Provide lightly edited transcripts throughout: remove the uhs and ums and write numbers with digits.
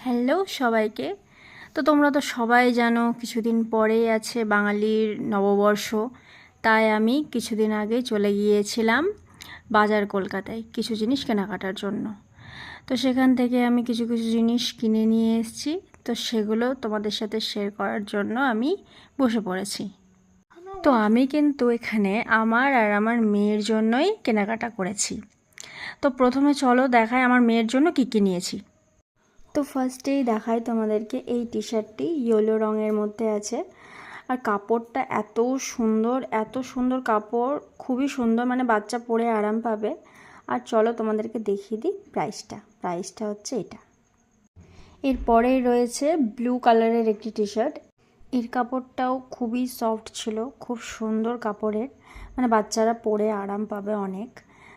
Hello সবাইকে। তো তোমরা তো সবাই জানো কিছুদিন পরেই আছে বাঙালির নববর্ষ। তাই আমি কিছুদিন আগে চলে গিয়েছিলাম বাজার কলকাতায় কিছু জিনিস কেনাকাটার জন্য। তো সেখান থেকে আমি কিছু কিছু জিনিস কিনে নিয়ে এসেছি। তো সেগুলো তোমাদের সাথে শেয়ার করার জন্য আমি বসে পড়েছি। তো আমি কিন্তু এখানে আমার আর আমার মেয়ের জন্যই কেনাকাটা করেছি। তো প্রথমে চলো দেখাই আমার মেয়ের জন্য কী কী নিয়েছি। তো ফার্স্টেই দেখাই তোমাদেরকে এই টি শার্টটি ইয়েলো রঙের মধ্যে আছে। আর কাপড়টা এত সুন্দর কাপড়, খুবই সুন্দর, মানে বাচ্চা পরে আরাম পাবে। আর চলো তোমাদেরকে দেখিয়ে দিই প্রাইসটা হচ্ছে এটা। এরপরেই রয়েছে ব্লু কালারের একটি টি শার্ট। এর কাপড়টাও খুবই সফট ছিল, খুব সুন্দর কাপড়ের, মানে বাচ্চারা পরে আরাম পাবে অনেক।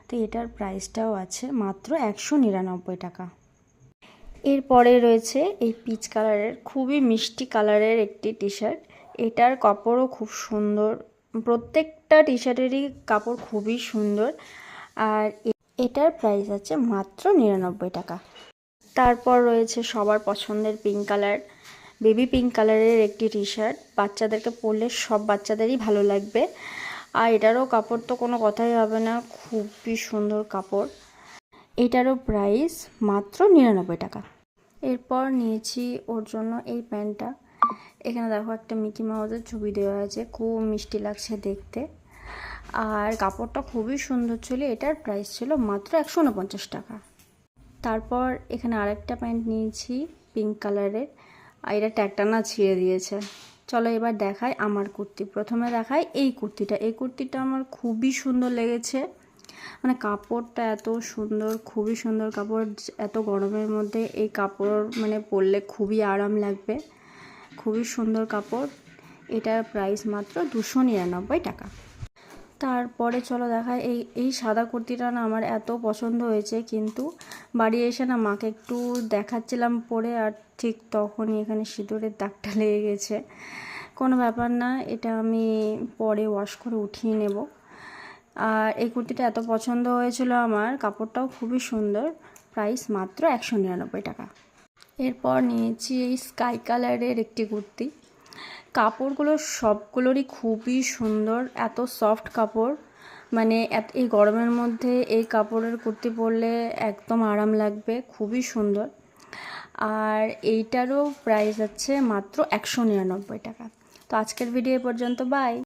তো এটার প্রাইসটাও আছে মাত্র 199 টাকা। এরপরে রয়েছে এই পিচ কালারের খুবই মিষ্টি কালারের একটি টি শার্ট। এটার কাপড়ও খুব সুন্দর, প্রত্যেকটা টি শার্টেরই কাপড় খুবই সুন্দর। আর এটার প্রাইস আছে মাত্র 99 টাকা। তারপর রয়েছে সবার পছন্দের পিঙ্ক কালার, বেবি পিঙ্ক কালারের একটি টি শার্ট। বাচ্চাদেরকে পরলে সব বাচ্চাদেরই ভালো লাগবে। আর এটারও কাপড় তো কোনো কথাই হবে না, খুবই সুন্দর কাপড়। এটারও প্রাইস মাত্র 99 টাকা। এরপর নিয়েছি ওর জন্য এই প্যান্টটা। এখানে দেখো একটা মিকি মাউসের ছবি দেওয়া আছে, খুব মিষ্টি লাগছে দেখতে। আর কাপড়টা খুবই সুন্দর ছিল। এটার প্রাইস ছিল মাত্র 149 টাকা। তারপর এখানে আরেকটা প্যান্ট নিয়েছি পিঙ্ক কালারের, আর এটা ট্যাগটা না ছিঁড়ে দিয়েছে। চলো এবার দেখাই আমার কুর্তি। প্রথমে দেখাই এই কুর্তিটা আমার খুবই সুন্দর লেগেছে। মানে কাপড়টা এত সুন্দর, খুবই সুন্দর কাপড়। এত গরমের মধ্যে এই কাপড় মানে পরলে খুবই আরাম লাগবে, খুবই সুন্দর কাপড়। এটার প্রাইস মাত্র 299 টাকা। তারপরে চলো দেখাই এই সাদা কুর্তিটা না আমার এত পছন্দ হয়েছে, কিন্তু বাড়ি এসে না মাকে একটু দেখাচ্ছিলাম পরে, আর ঠিক তখনই এখানে সিঁদুরের দাগটা লেগে গেছে। কোনো ব্যাপার না, এটা আমি পরে ওয়াশ করে উঠিয়ে নেব। আর এই কুর্তিটা এত পছন্দ হয়েছিল আমার, কাপড়টাও খুবই সুন্দর, প্রাইস মাত্র 199 টাকা। এরপর নিয়েছি এই স্কাই কালারের একটি কুর্তি। কাপড়গুলো সবগুলোরই খুবই সুন্দর, এত সফট কাপড়, মানে এই গরমের মধ্যে এই কাপড়ের কুর্তি পরলে একদম আরাম লাগবে, খুবই সুন্দর। আর এইটারও প্রাইস আছে মাত্র 199 টাকা। তো আজকের ভিডিও পর্যন্ত, বাই।